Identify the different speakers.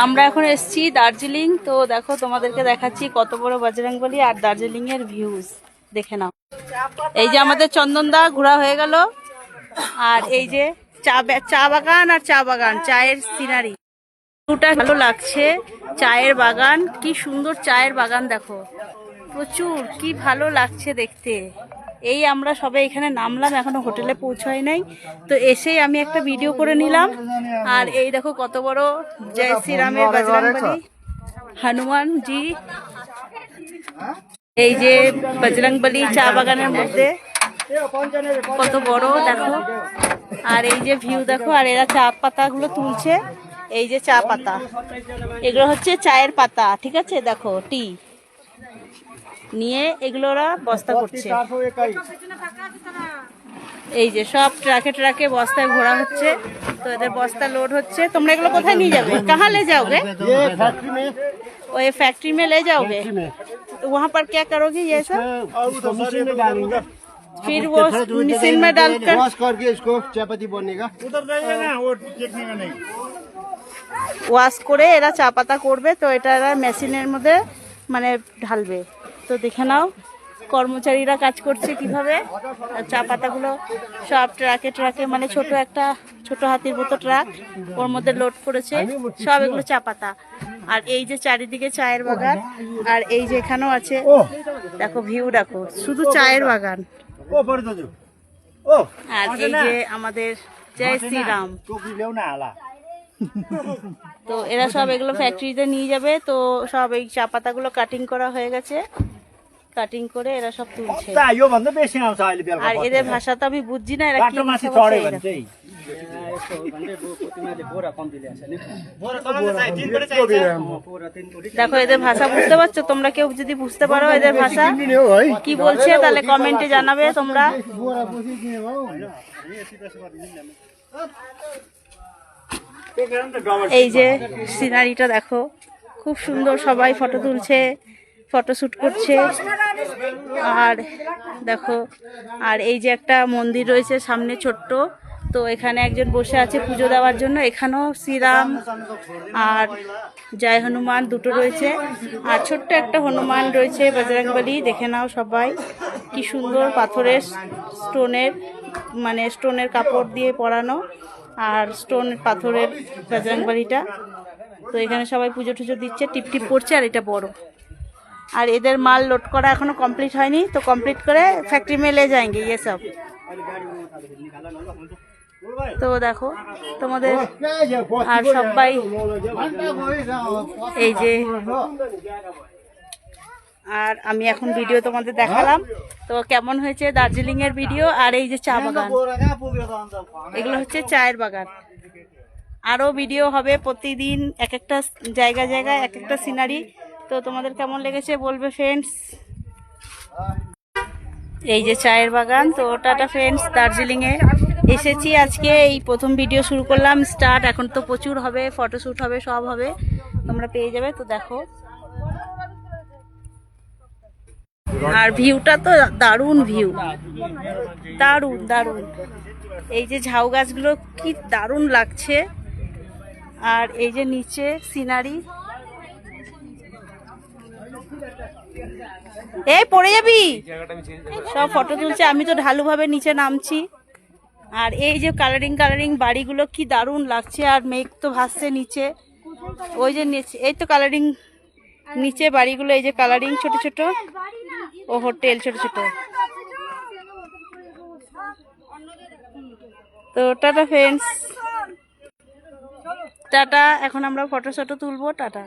Speaker 1: আমরা এখন এসেছি দার্জিলিং। তো দেখো তোমাদেরকে দেখাচ্ছি কত বড় বজরংবলী আর দার্জিলিং এর ভিউজ দেখে নাও। এই যে আমাদের চন্দনদা ঘোরা হয়ে গেল, আর এই যে চা বাগান আর চা বাগান, চায়ের সিনারি পুরোটা ভালো লাগছে। চায়ের বাগান, কি সুন্দর চায়ের বাগান দেখো, প্রচুর, কি ভালো লাগছে দেখতে। এই আমরা সবাই এখানে নামলাম, এখনো হোটেলে পৌঁছাই নাই, তো এসেই আমি একটা ভিডিও করে নিলাম। আর এই দেখো কত বড় জয় শ্রীরামের বজরংবলী হনুমান জি, এই যে বজরংবলী চা বাগানের মধ্যে কত বড় দেখো। আর এই যে ভিউ দেখো, আর এরা চা পাতা গুলো তুলছে। এই যে চা পাতা, এগুলো হচ্ছে চায়ের পাতা, ঠিক আছে, দেখো টি নিয়ে এগুলো ওরা বস্তা করছে। এই যে সব ট্রাকে ট্রাকে বস্তায় ভরা হচ্ছে, তো এদের বস্তা লোড হচ্ছে। তোমরা এগুলো কোথায় নিয়ে যাবে, কাহা ले जाओगे? वो ये फैक्ट्री में ले जाओगे, तो वहाँ पर क्या करोगे ये सब? फिर वो मशीन में डालकर वॉश करके इसको चायपत्ती बनेगा। उधर जाइए ना, वो देखने का नहीं। ওয়াশ করে এরা চা পাতা করবে, তো এটা এরা মেশিনের মধ্যে মানে ঢালবে। তো দেখে নাও কর্মচারীরা কাজ করছে কিভাবে। আর চা পাতাগুলো সব ট্রাকে ট্রাকে, মানে ছোট একটা ছোট হাতির মতো ট্রাক, ওর মধ্যে লোড করেছে সব এগুলো চা পাতা। আর এই যে চারিদিকে চায়ের বাগান, আর এই যে এখানেও আছে, দেখো ভিউ দেখো, শুধু চায়ের বাগান। আর এই যে আমাদের জয় শ্রীরাম। তো এরা সব এগুলো ফ্যাক্টরিতে নিয়ে যাবে। তো সব এই চা পাতাগুলো কাটিং করা হয়ে গেছে, কাটিং করে এরা সব তুলছে। আর এদের ভাষা তো আমি বুঝছি না, এরা কি বলছে। দেখো এদের ভাষা বুঝতে পারছো তোমরা? কেউ যদি বুঝতে পারো এদের ভাষা কি বলছে তাহলে কমেন্টে জানাবে তোমরা। এই যে সিনারিটা দেখো, খুব সুন্দর, সবাই ফটো তুলছে, ফটোশুট করছে। আর দেখো, আর এই যে একটা মন্দির রয়েছে সামনে ছোট্ট, তো এখানে একজন বসে আছে পুজো দেওয়ার জন্য। এখানেও শ্রীরাম আর জয় হনুমান দুটো রয়েছে, আর ছোট্ট একটা হনুমান রয়েছে বজরংবলী। দেখে নাও সবাই, কি সুন্দর পাথরের স্টোনের, মানে স্টোনের কাপড় দিয়ে পরানো, আর স্টোন পাথরের বজরংবলীটা। তো এখানে সবাই পুজো টুজো দিচ্ছে, টিপ টিপ করছে। আর এটা বড়, আর এদের মাল লোড করা এখনো কমপ্লিট হয়নি, তো কমপ্লিট করে ফ্যাক্টরি में ले जाएंगे ये सब। তো দেখো তোমাদের, আর সবাই এই যে, আর আমি এখন ভিডিও তোমাদের দেখালাম। তো কেমন হয়েছে দার্জিলিং এর ভিডিও? আর এই যে চা বাগান, এগুলো হচ্ছে চায়ের বাগান। আরো ভিডিও হবে প্রতিদিন, এক একটা জায়গায় জায়গায় এক একটা সিনারি। তো তোমাদের কেমন লেগেছে বলবে ফ্রেন্ডস। এই যে চায়ের বাগান। তো টাটা ফ্রেন্ডস, দার্জিলিং এ এসেছি আজকে, এই প্রথম ভিডিও শুরু করলাম স্টার্ট। এখন তো প্রচুর হবে, ফটোশুট হবে, সব হবে, তোমরা পেয়ে যাবে। তো দেখো, আর ভিউটা তো দারুণ ভিউ, দারুণ দারুণ। এই যে ঝাউ গাছগুলো কি দারুণ লাগছে, আর এই যে নিচে সিনারি। এই পড়ে যাবি, সব ফটো তুলছে, আমি তো ঢালু ভাবে নিচে নামছি। আর এই যে কালারিং কালারিং বাড়িগুলো কি দারুণ লাগছে, আর মেঘ তো ভাসছে নিচে, ওই যে নিচে, এই তো কালারিং নিচে বাড়িগুলো, এই যে কালারিং ছোট ছোট, ও হোটেল ছোট ছোট। তো টাটা ফ্রেন্ডস, টাটা। এখন আমরা ফটো শটো তুলবো, টাটা।